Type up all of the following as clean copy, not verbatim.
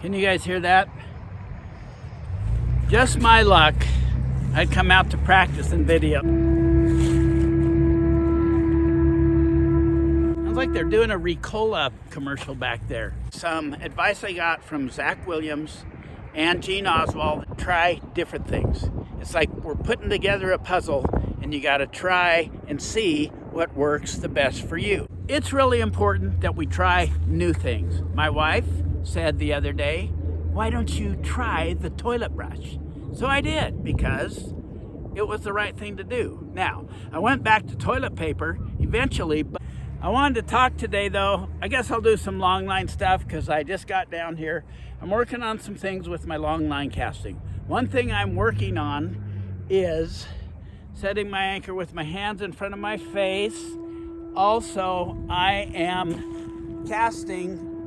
Can you guys hear that? Just my luck, I'd come out to practice in video. Sounds like they're doing a Ricola commercial back there. Some advice I got from Zach Williams and Gene Oswald: try different things. It's like we're putting together a puzzle and you gotta try and see what works the best for you. It's really important that we try new things. My wife said the other day, why don't you try the toilet brush? So I did, because it was the right thing to do. Now, I went back to toilet paper eventually, but I wanted to talk today though. I guess I'll do some long line stuff because I just got down here. I'm working on some things with my long line casting. One thing I'm working on is setting my anchor with my hands in front of my face. Also, I am casting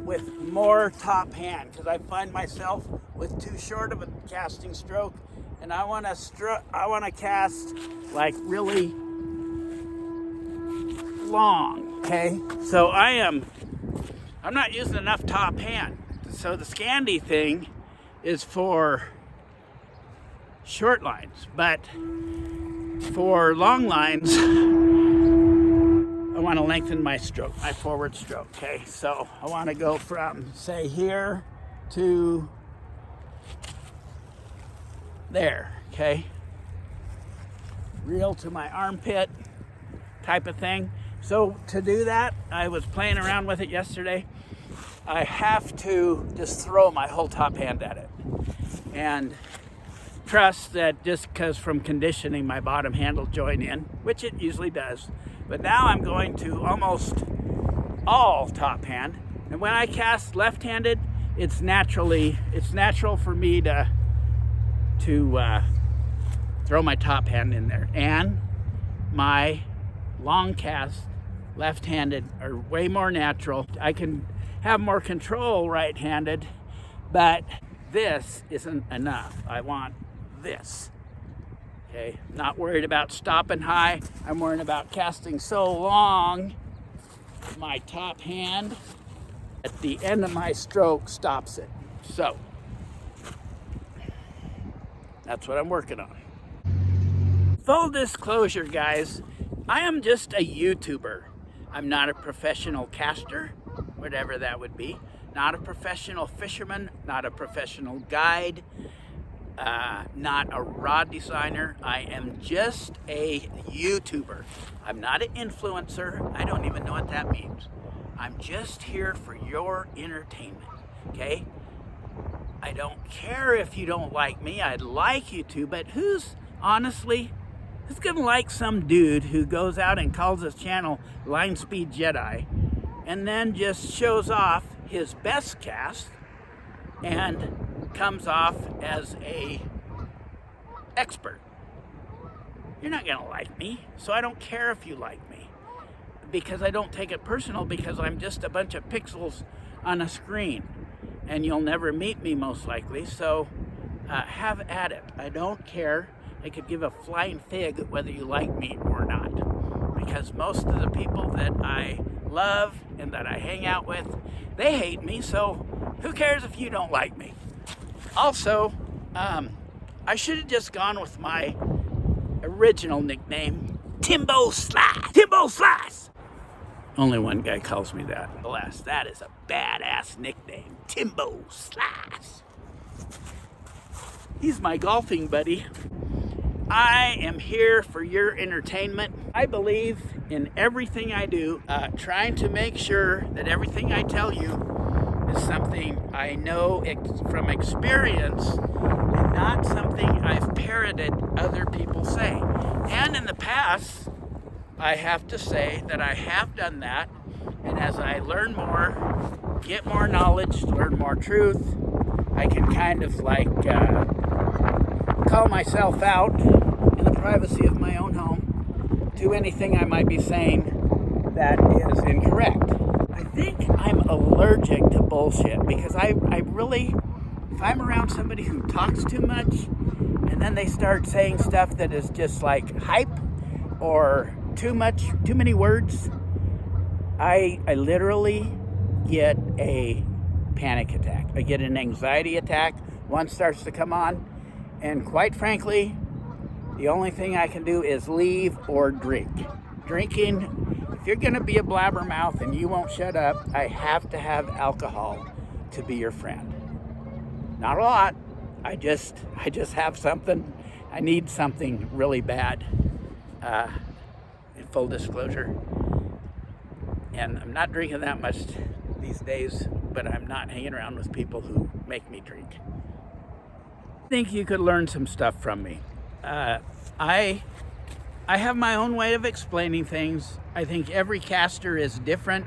with more top hand because I find myself with too short of a casting stroke, and I want to cast like really long. Okay, so I'm not using enough top hand. So the Scandi thing is for short lines, but for long lines, I want to lengthen my stroke, my forward stroke. Okay, so I want to go from, say, here to there. Okay, reel to my armpit type of thing. So to do that, I was playing around with it yesterday. I have to just throw my whole top hand at it and trust that just because from conditioning my bottom hand will join in, which it usually does. But now I'm going to almost all top hand. And when I cast left-handed, it's natural for me to throw my top hand in there. And my long cast left-handed are way more natural. I can have more control right-handed, but this isn't enough. I want this. Okay, not worried about stopping high. I'm worried about casting so long my top hand at the end of my stroke stops it. So that's what I'm working on. Full disclosure, guys, I am just a YouTuber. I'm not a professional caster, whatever that would be. Not a professional fisherman, not a professional guide. Not a rod designer. I am just a YouTuber. I'm not an influencer. I don't even know what that means. I'm just here for your entertainment, okay? I don't care if you don't like me. I'd like you to, but who's gonna like some dude who goes out and calls his channel Line Speed Jedi and then just shows off his best cast and comes off as a expert? You're not gonna like me, so I don't care if you like me, because I don't take it personal, because I'm just a bunch of pixels on a screen and you'll never meet me most likely. So have at it. I don't care. I could give a flying fig whether you like me or not, because most of the people that I love and that I hang out with, they hate me, so who cares if you don't like me? Also, I should have just gone with my original nickname, Timbo Slice. Timbo Slice! Only one guy calls me that. Alas, that is a badass nickname, Timbo Slice. He's my golfing buddy. I am here for your entertainment. I believe in everything I do, trying to make sure that everything I tell you is something I know from experience and not something I've parroted other people say. And in the past, I have to say that I have done that, and as I learn more, get more knowledge, learn more truth, I can kind of like call myself out in the privacy of my own home to anything I might be saying that is incorrect. I think I'm allergic to bullshit, because I really, if I'm around somebody who talks too much and then they start saying stuff that is just like hype or too many words, I literally get a panic attack. I get an anxiety attack. One starts to come on, and quite frankly, the only thing I can do is leave or drink. Drinking, if you're gonna be a blabbermouth and you won't shut up, I have to have alcohol to be your friend. Not a lot. I just have something. I need something really bad. In full disclosure. And I'm not drinking that much these days, but I'm not hanging around with people who make me drink. I think you could learn some stuff from me. I have my own way of explaining things. I think every caster is different,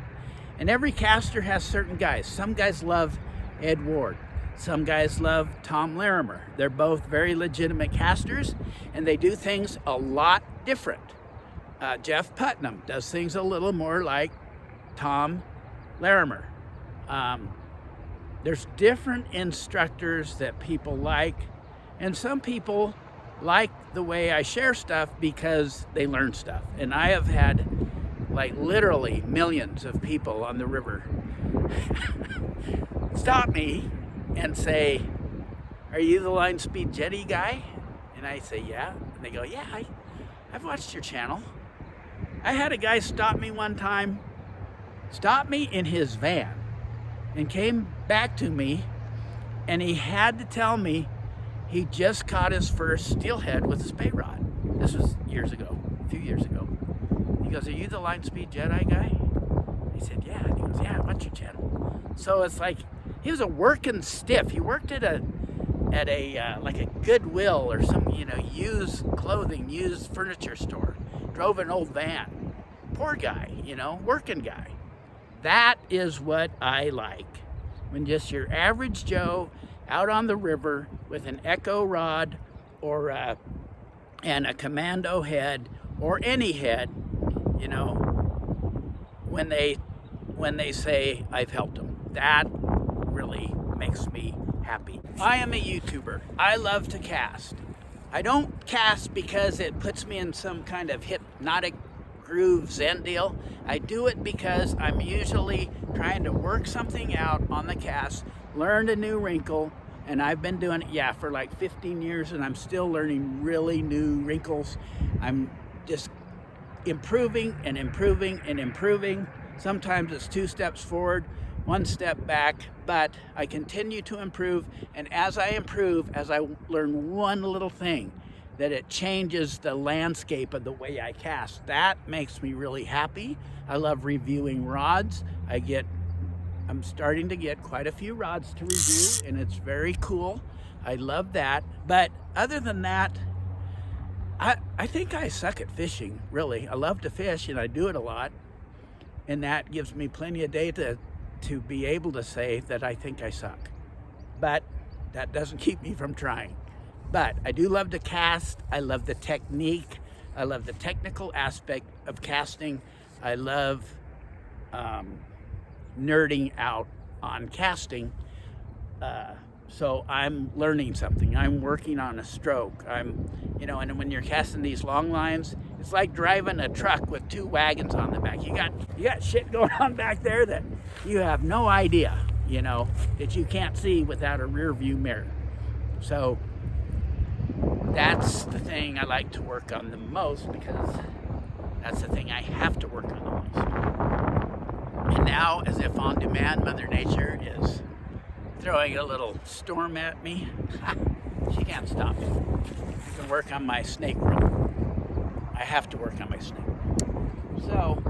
and every caster has certain guys. Some guys love Ed Ward. Some guys love Tom Larimer. They're both very legitimate casters, and they do things a lot different. Jeff Putnam does things a little more like Tom Larimer. There's different instructors that people like, and some people like the way I share stuff because they learn stuff. And I have had like literally millions of people on the river stop me and say, "Are you the line speed jetty guy?" And I say, "Yeah." And they go, "Yeah, I've watched your channel." I had a guy stop me one time, stop me in his van, and came back to me, and he had to tell me he just caught his first steelhead with a Spey rod. This was years ago, a few years ago. He goes, "Are you the line speed Jedi guy?" I said, "Yeah." And he goes, "Yeah, I watch your channel." So it's like, he was a working stiff. He worked at a like a Goodwill or some, used clothing, used furniture store. Drove an old van. Poor guy, working guy. That is what I like. When just your average Joe out on the river with an echo rod or and a commando head or any head, when they say I've helped them, that really makes me happy. I am a YouTuber. I love to cast. I don't cast because it puts me in some kind of hypnotic groove Zen deal. I do it because I'm usually trying to work something out on the cast, learn a new wrinkle, and I've been doing it, for like 15 years, and I'm still learning really new wrinkles. I'm just improving and improving and improving. Sometimes it's 2 steps forward, 1 step back, but I continue to improve, and as I improve, as I learn one little thing, that it changes the landscape of the way I cast. That makes me really happy. I love reviewing rods. I'm starting to get quite a few rods to review, and it's very cool. I love that. But other than that, I think I suck at fishing, really. I love to fish, and I do it a lot, and that gives me plenty of data to be able to say that I think I suck. But that doesn't keep me from trying. But I do love to cast. I love the technique. I love the technical aspect of casting. I love nerding out on casting. So I'm learning something. I'm working on a stroke. And when you're casting these long lines, it's like driving a truck with 2 wagons on the back. You got shit going on back there that you have no idea, that you can't see without a rear view mirror. So that's the thing I like to work on the most, because that's the thing I have to work on the most. And now, as if on demand, Mother Nature is throwing a little storm at me. She can't stop me. I can work on my snake room. I have to work on my snake room. So,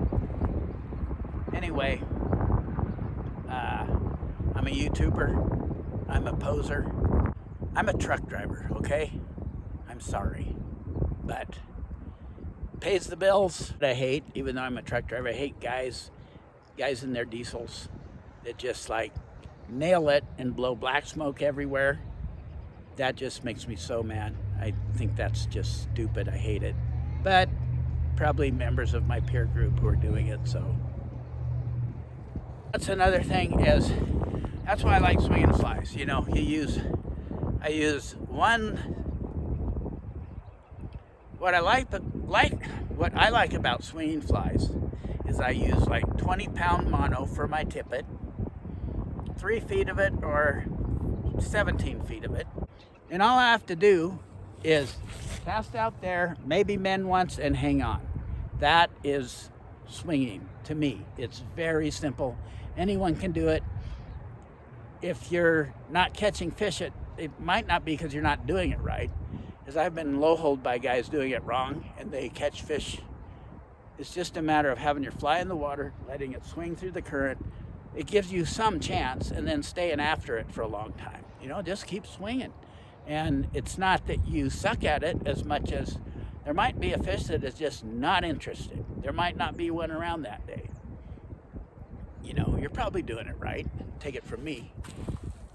anyway, I'm a YouTuber. I'm a poser. I'm a truck driver, okay? I'm sorry, but pays the bills. I hate, even though I'm a truck driver, I hate guys in their diesels that just like nail it and blow black smoke everywhere. That just makes me so mad. I think that's just stupid. I hate it. But probably members of my peer group who are doing it, so. That's another thing that's why I like swinging flies. I use one. What I like about swinging flies is I use like 20-pound mono for my tippet, 3 feet of it or 17 feet of it. And all I have to do is cast out there, maybe mend once, and hang on. That is swinging to me. It's very simple. Anyone can do it. If you're not catching fish, it might not be because you're not doing it right. Because I've been low-holed by guys doing it wrong, and they catch fish. It's just a matter of having your fly in the water, letting it swing through the current. It gives you some chance, and then staying after it for a long time. You know, just keep swinging. And it's not that you suck at it as much as there might be a fish that is just not interested. There might not be one around that day. You know, you're probably doing it right. Take it from me,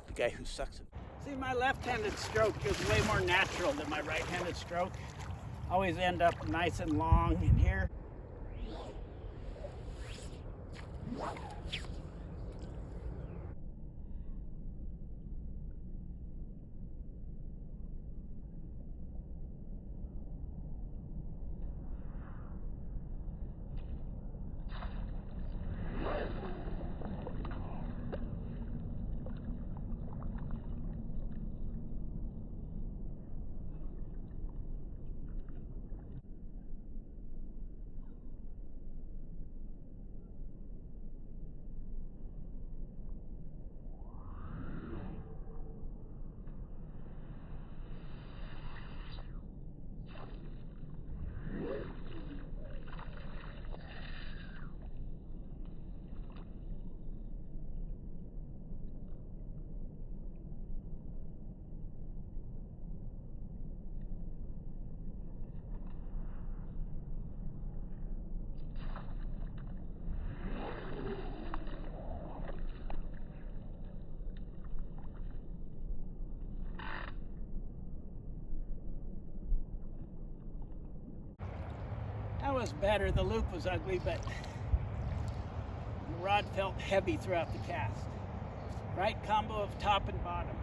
the guy who sucks at it. See, my left-handed stroke is way more natural than my right-handed stroke. Always end up nice and long in here. That was better. The loop was ugly, but the rod felt heavy throughout the cast. Right combo of top and bottom.